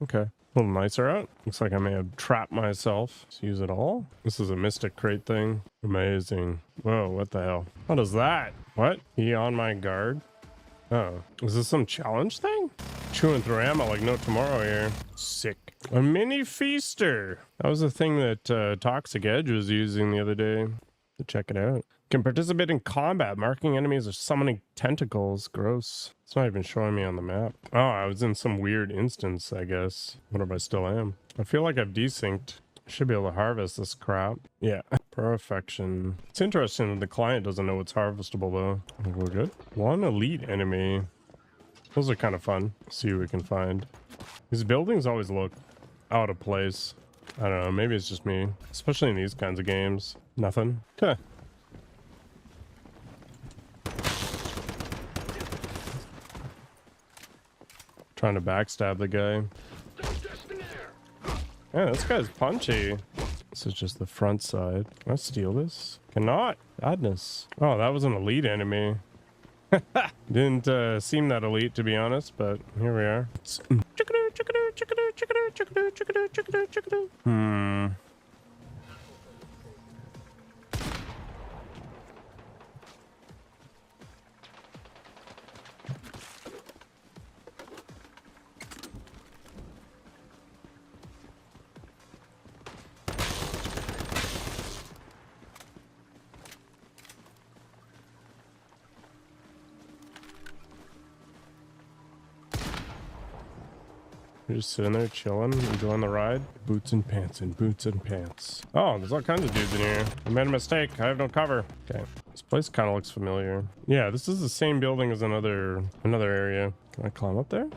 Okay. A little nicer out. Looks like I may have trapped myself. Let's use it all. This is a mystic crate thing. Amazing. Whoa, what the hell? What is that? What? He on my guard? Oh, is this some challenge thing? Chewing through ammo like no tomorrow here. Sick. A mini feaster. That was the thing that Toxic Edge was using the other day. To check it out. Can participate in combat, marking enemies or summoning tentacles. Gross. It's not even showing me on the map. Oh, I was in some weird instance, I guess. Wonder if I still am. I feel like I've desynced. Should be able to harvest this crap. Yeah. Perfection. It's interesting that the client doesn't know it's harvestable though. I think we're good. One elite enemy. Those are kind of fun. See what we can find. These buildings always look out of place. I don't know. Maybe it's just me. Especially in these kinds of games. Nothing. Huh. Trying to backstab the guy. Yeah, this guy's punchy. This is just the front side. Can I steal this? Cannot. Badness. Oh, that was an elite enemy. Didn't seem that elite, to be honest, but here we are. You're just sitting there chilling, enjoying the ride. Boots and pants and boots and pants. Oh, there's all kinds of dudes in here. I made a mistake. I have no cover. Okay. This place kind of looks familiar. Yeah, this is the same building as another area. Can I climb up there?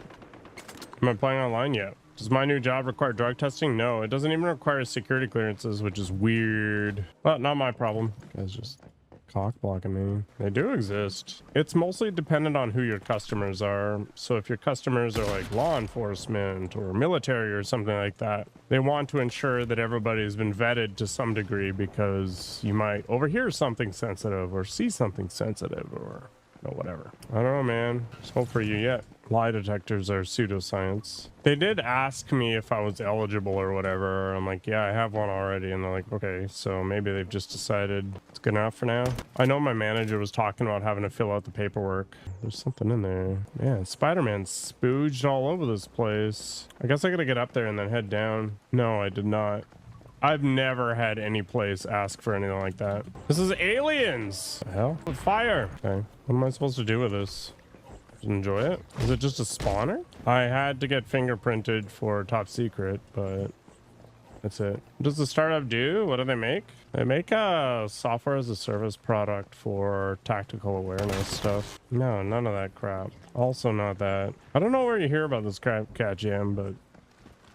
Am I playing online yet? Does my new job require drug testing? No, it doesn't even require security clearances, which is weird. But not my problem. Guys just cock blocking me. They do exist. It's mostly dependent on who your customers are. So if your customers are like law enforcement or military or something like that, they want to ensure that everybody's been vetted to some degree because you might overhear something sensitive or see something sensitive or whatever. I don't know, man. There's hope for you yet. Lie detectors are pseudoscience. They did ask me if I was eligible or whatever. I'm like, yeah, I have one already. And they're like, okay, so maybe they've just decided it's good enough for now. I know my manager was talking about having to fill out the paperwork. There's something in there. Man, Spider-Man spooged all over this place. I guess I gotta get up there and then head down. No, I did not. I've never had any place ask for anything like that. This is aliens. The hell? Fire. Okay. What am I supposed to do with this? Just enjoy it? Is it just a spawner? I had to get fingerprinted for top secret, but that's it. What does the startup do? What do they make? They make a software as a service product for tactical awareness stuff. No, none of that crap. Also not that. I don't know where you hear about this crap, Cat Jam, but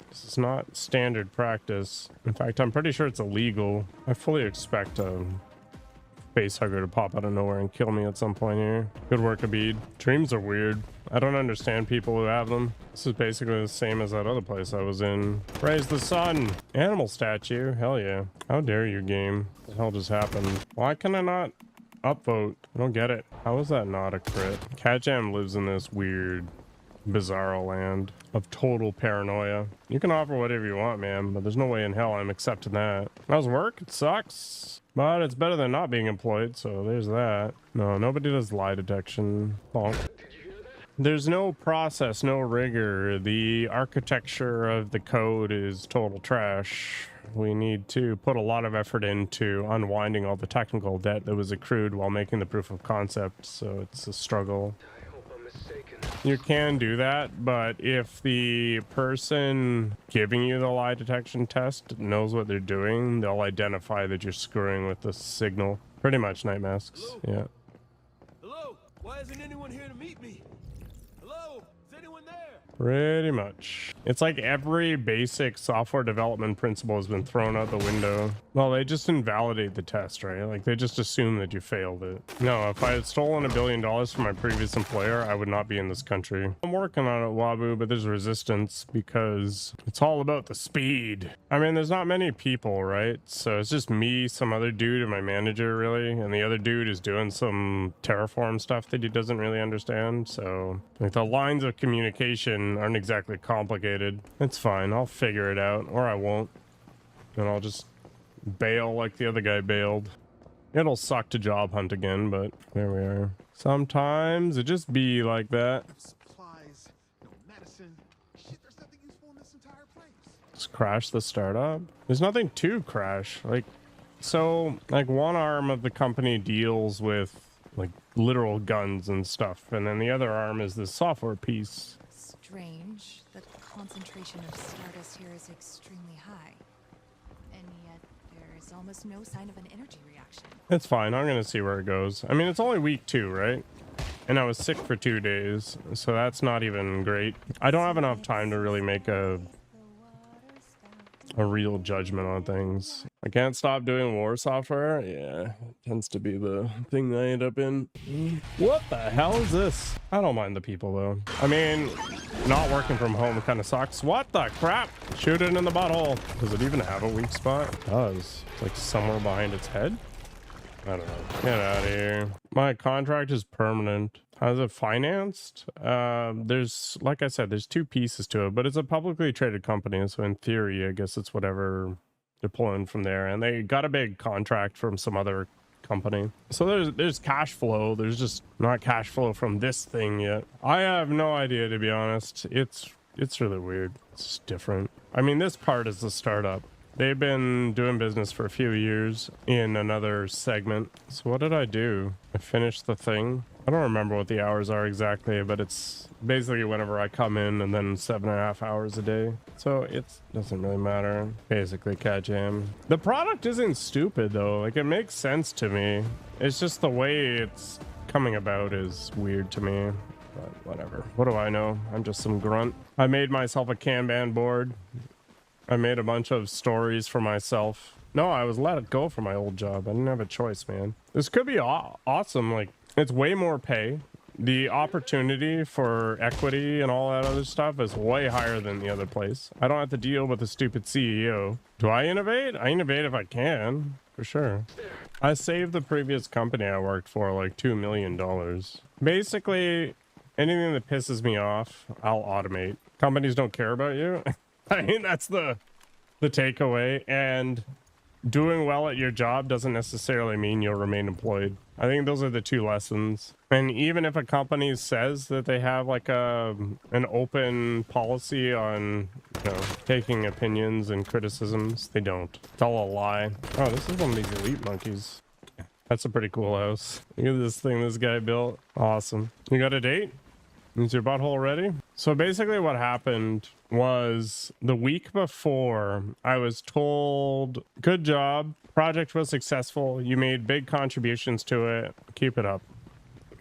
this is not standard practice. In fact, I'm pretty sure it's illegal. I fully expect a face hugger to pop out of nowhere and kill me at some point here. Good work, Abid. Dreams are weird. I don't understand people who have them. This is basically the same as that other place I was in. Praise the sun. Animal statue. Hell yeah. How dare you, game. What the hell just happened? Why can I not upvote? I don't get it. How is that not a crit? Cat Jam lives in this weird bizarro land of total paranoia. You can offer whatever you want, man, but there's no way in hell I'm accepting that. How's work? It sucks, but it's better than not being employed, so there's that. No, nobody does lie detection. Bonk. There's no process, no rigor. The architecture of the code is total trash. We need to put a lot of effort into unwinding all the technical debt that was accrued while making the proof of concept, so it's a struggle. You can do that, but if the person giving you the lie detection test knows what they're doing, they'll identify that you're screwing with the signal. Pretty much, Night Masks. Hello? Yeah. Hello? Why isn't anyone here to meet me? Hello? Is anyone there? Pretty much. It's like every basic software development principle has been thrown out the window. Well, they just invalidate the test, right? Like they just assume that you failed it. No, if I had stolen $1 billion from my previous employer, I would not be in this country. I'm working on it, Wabu, but there's resistance because it's all about the speed. I mean, there's not many people, right? So it's just me, some other dude, and my manager, really. And the other dude is doing some Terraform stuff that he doesn't really understand. So like the lines of communication aren't exactly complicated. It's fine. I'll figure it out, or I won't. And I'll just bail like the other guy bailed. It'll suck to job hunt again, but there we are. Sometimes it just be like that. Supplies, no medicine. Shit, there's nothing useful in this entire place. Just crash the startup. There's nothing to crash. Like, so, like, one arm of the company deals with like literal guns and stuff, and then the other arm is the software piece. Strange. The concentration of stardust here is extremely high. And yet there is almost no sign of an energy reaction. It's fine. I'm gonna see where it goes. I mean, it's only week 2, right? And I was sick for 2 days, so that's not even great. I don't have enough time to really make a real judgment on things. I can't stop doing war software. Yeah, tends to be the thing that I end up in. What the hell is this? I don't mind the people though. I mean, not working from home kind of sucks. What the crap? Shoot it in the butthole. Does it even have a weak spot? It does. Like somewhere behind its head? I don't know. Get out of here. My contract is permanent. How's it financed? There's, like I said, there's 2 pieces to it, but it's a publicly traded company. So in theory, I guess it's whatever they're pulling from there. And they got a big contract from some other company. So there's cash flow. There's just not cash flow from this thing yet. I have no idea, to be honest. It's really weird. It's just different. I mean, this part is the startup. They've been doing business for a few years in another segment. So what did I do? I finished the thing. I don't remember what the hours are exactly, but it's basically whenever I come in, and then 7.5 hours a day. So it doesn't really matter. Basically cat jam. The product isn't stupid though. Like, it makes sense to me. It's just the way it's coming about is weird to me. But whatever. What do I know? I'm just some grunt. I made myself a Kanban board. I made a bunch of stories for myself. No, I was let go from my old job. I didn't have a choice, man. This could be awesome. Like, it's way more pay. The opportunity for equity and all that other stuff is way higher than the other place. I don't have to deal with a stupid CEO. Do I innovate? I innovate if I can, for sure. I saved the previous company I worked for like $2 million. Basically, anything that pisses me off, I'll automate. Companies don't care about you. I mean, that's the takeaway. And doing well at your job doesn't necessarily mean you'll remain employed. I think those are the 2 lessons. And even if a company says that they have like an open policy on, you know, taking opinions and criticisms, they don't. It's all a lie. Oh, this is one of these elite monkeys. That's a pretty cool house. Look at this thing this guy built. Awesome. You got a date? Is your butthole ready? So basically what happened was the week before I was told, good job, project was successful, you made big contributions to it, keep it up.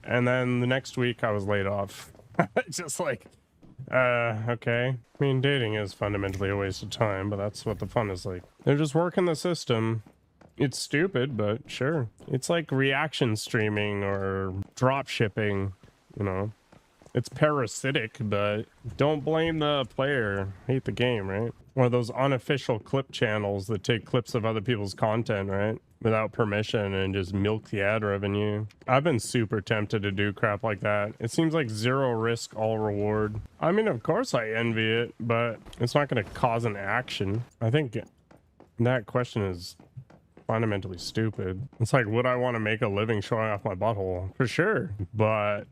And then the next week I was laid off. Just like, okay. I mean, dating is fundamentally a waste of time, but that's what the fun is like. They're just working the system. It's stupid, but sure. It's like reaction streaming or drop shipping, you know. It's parasitic, but don't blame the player. Hate the game, right? Or those unofficial clip channels that take clips of other people's content, right? Without permission and just milk the ad revenue. I've been super tempted to do crap like that. It seems like 0 risk, all reward. I mean, of course I envy it, but it's not going to cause an action. I think that question is fundamentally stupid. It's like, would I want to make a living showing off my butthole? For sure, but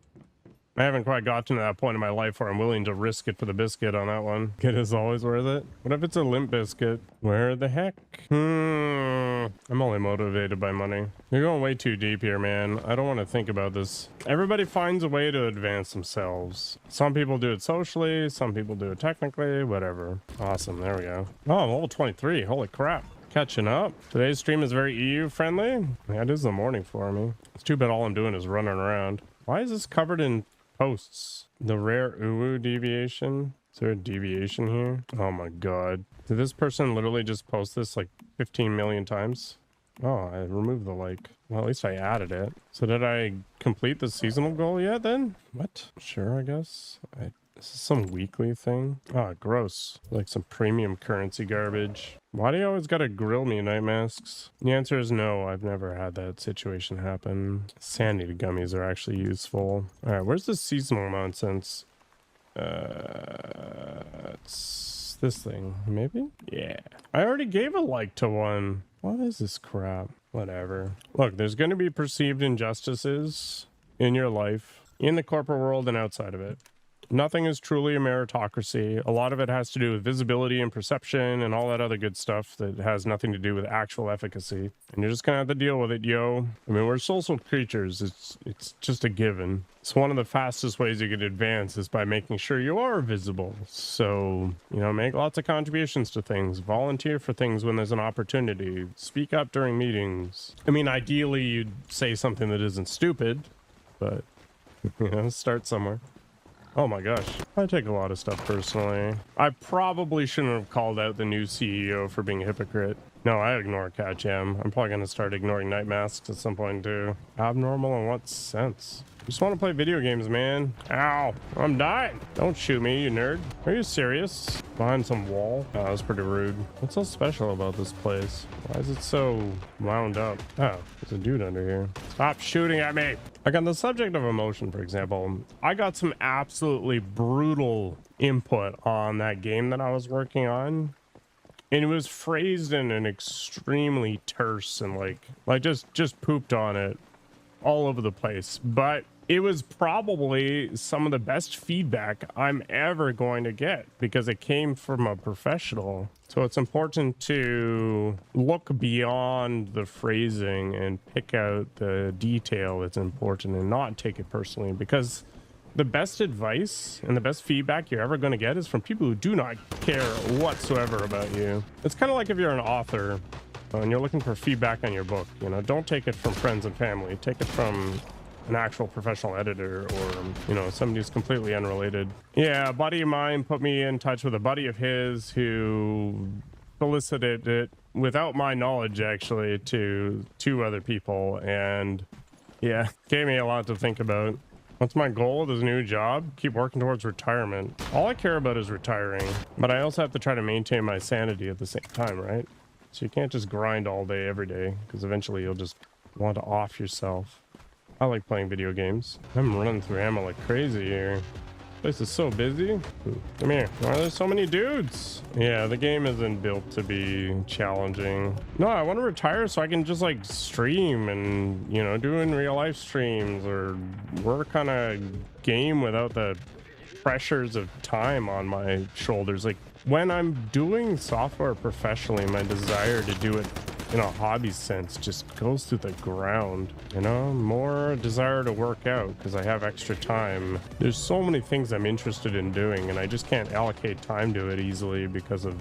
I haven't quite gotten to that point in my life where I'm willing to risk it for the biscuit on that one. It is always worth it. What if it's a limp biscuit? Where the heck? I'm only motivated by money. You're going way too deep here, man. I don't want to think about this. Everybody finds a way to advance themselves. Some people do it socially, some people do it technically, whatever. Awesome, there we go. Oh, I'm level 23, holy crap. Catching up. Today's stream is very EU friendly. Yeah, it is the morning for me. It's too bad all I'm doing is running around. Why is this covered in posts? The rare uwu deviation. Is there a deviation here? Oh my god. Did this person literally just post this like 15 million times? Oh, I removed the like. Well, at least I added it. So did I complete the seasonal goal yet then? What? Sure, I guess. This is some weekly thing. Oh, gross. Like some premium currency garbage. Why do you always gotta grill me, night masks? The answer is no. I've never had that situation happen. Sanity gummies are actually useful. All right, where's the seasonal nonsense? It's this thing, maybe? Yeah. I already gave a like to one. What is this crap? Whatever. Look, there's going to be perceived injustices in your life, in the corporate world and outside of it. Nothing is truly a meritocracy. A lot of it has to do with visibility and perception and all that other good stuff that has nothing to do with actual efficacy. And you're just gonna have to deal with it, yo. I mean, we're social creatures. It's just a given. So one of the fastest ways you can advance is by making sure you are visible. So, you know, make lots of contributions to things. Volunteer for things when there's an opportunity. Speak up during meetings. I mean, ideally, you'd say something that isn't stupid, but, you know, start somewhere. Oh my gosh. I take a lot of stuff personally. I probably shouldn't have called out the new CEO for being a hypocrite. No, I ignore Arachsiam. I'm probably going to start ignoring night masks at some point too. Abnormal in what sense? Just want to play video games, man. Ow, I'm dying. Don't shoot me, you nerd. Are you serious? Behind some wall? Oh, that was pretty rude. What's so special about this place? Why is it so wound up? Oh, there's a dude under here. Stop shooting at me. Like on the subject of emotion, for example, I got some absolutely brutal input on that game that I was working on. And it was phrased in an extremely terse and like just pooped on it all over the place. But it was probably some of the best feedback I'm ever going to get because it came from a professional. So it's important to look beyond the phrasing and pick out the detail that's important and not take it personally, because the best advice and the best feedback you're ever going to get is from people who do not care whatsoever about you. It's kind of like if you're an author and you're looking for feedback on your book, you know, don't take it from friends and family. Take it from an actual professional editor or, you know, somebody who's completely unrelated. Yeah, a buddy of mine put me in touch with a buddy of his who solicited it without my knowledge, actually, to two other people. And yeah, gave me a lot to think about. What's my goal with this new job? Keep working towards retirement. All I care about is retiring, but I also have to try to maintain my sanity at the same time, right? So you can't just grind all day, every day, because eventually you'll just want to off yourself. I like playing video games. I'm running through ammo like crazy here. This place is so busy. Come here. Why are there so many dudes? Yeah, the game isn't built to be challenging. No, I want to retire so I can just like stream and, you know, do in real life streams or work on a game without the pressures of time on my shoulders. Like when I'm doing software professionally, my desire to do it in a hobby sense just goes through the ground, you know. More desire to work out because I have extra time. There's so many things I'm interested in doing and I just can't allocate time to it easily because of,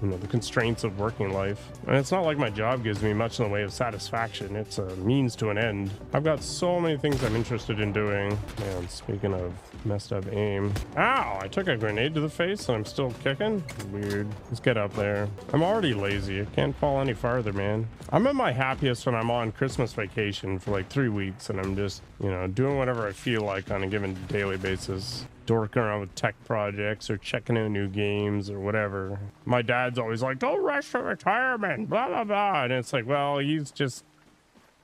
you know, the constraints of working life. And it's not like my job gives me much in the way of satisfaction. It's a means to an end. I've got so many things I'm interested in doing. Man, speaking of messed up aim. Ow! I took a grenade to the face and I'm still kicking? Weird. Let's get up there. I'm already lazy. I can't fall any farther, man. I'm at my happiest when I'm on Christmas vacation for like 3 weeks and I'm just, you know, doing whatever I feel like on a given daily basis. Dorking around with tech projects or checking out new games or whatever. My dad's always like, don't rush to retirement, blah, blah, blah. And it's like, well, he's just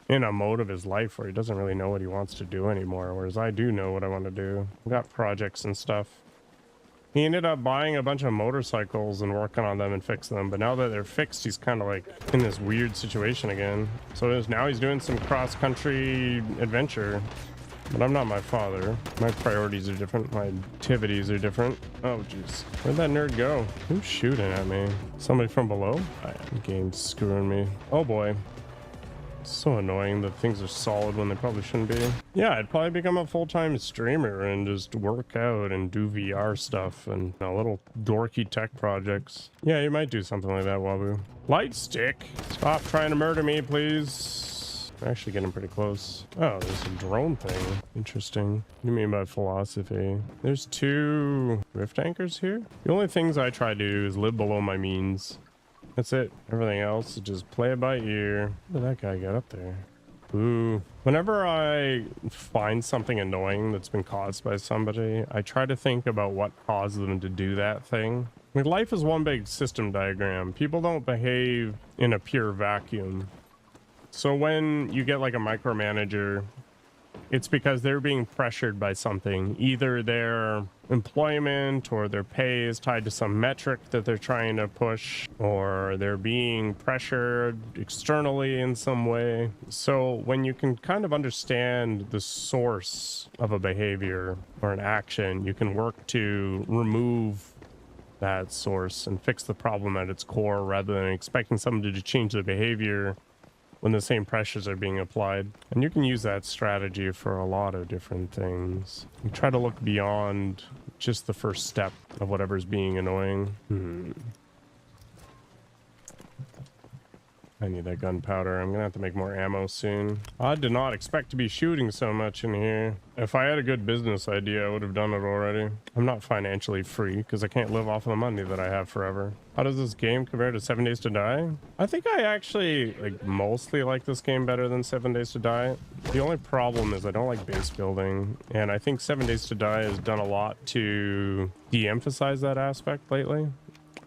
in a mode of his life where he doesn't really know what he wants to do anymore, whereas I do know what I want to do. I've got projects and stuff. He ended up buying a bunch of motorcycles and working on them and fixing them, but now that they're fixed, he's kind of like in this weird situation again. So now he's doing some cross-country adventure. But I'm not my father. My priorities are different. My activities are different. Oh, jeez. Where'd that nerd go? Who's shooting at me? Somebody from below? The game's screwing me. Oh, boy. It's so annoying that things are solid when they probably shouldn't be. Yeah, I'd probably become a full-time streamer and just work out and do VR stuff and little dorky tech projects. Yeah, you might do something like that, Wabu. Light stick. Stop trying to murder me, please. We're actually getting pretty close. Oh, there's a drone thing. Interesting. What do you mean by philosophy? There's 2 rift anchors here. The only things I try to do is live below my means. That's it. Everything else is just play it by ear. How did that guy get up there? Ooh. Whenever I find something annoying that's been caused by somebody, I try to think about what caused them to do that thing. Like, life is one big system diagram. People don't behave in a pure vacuum. So when you get like a micromanager it's because they're being pressured by something. Either their employment or their pay is tied to some metric that they're trying to push, or they're being pressured externally in some way. So when you can kind of understand the source of a behavior or an action, you can work to remove that source and fix the problem at its core, rather than expecting somebody to change their behavior when the same pressures are being applied. And you can use that strategy for a lot of different things. You try to look beyond just the first step of whatever's being annoying. I need that gunpowder. I'm gonna have to make more ammo soon. I did not expect to be shooting so much in here. If I had a good business idea, I would have done it already. I'm not financially free because I can't live off of the money that I have forever. How does this game compare to 7 Days to Die? I think I actually mostly like this game better than 7 Days to Die. The only problem is I don't like base building, and I think 7 Days to Die has done a lot to de-emphasize that aspect lately.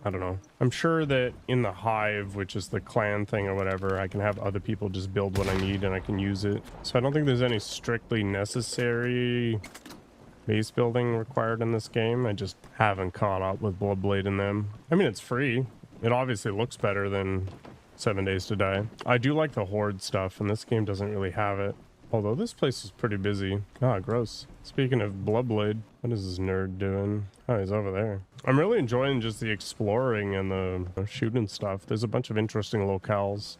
I don't know. I'm sure that in the hive, which is the clan thing or whatever, I can have other people just build what I need and I can use it. So I don't think there's any strictly necessary base building required in this game. I just haven't caught up with Bloodblade in them. I mean, it's free. It obviously looks better than 7 Days to Die. I do like the horde stuff, and this game doesn't really have it. Although this place is pretty busy. Ah, gross. Speaking of Bloodblade, what is this nerd doing? Oh, he's over there. I'm really enjoying just the exploring and the shooting stuff. There's a bunch of interesting locales.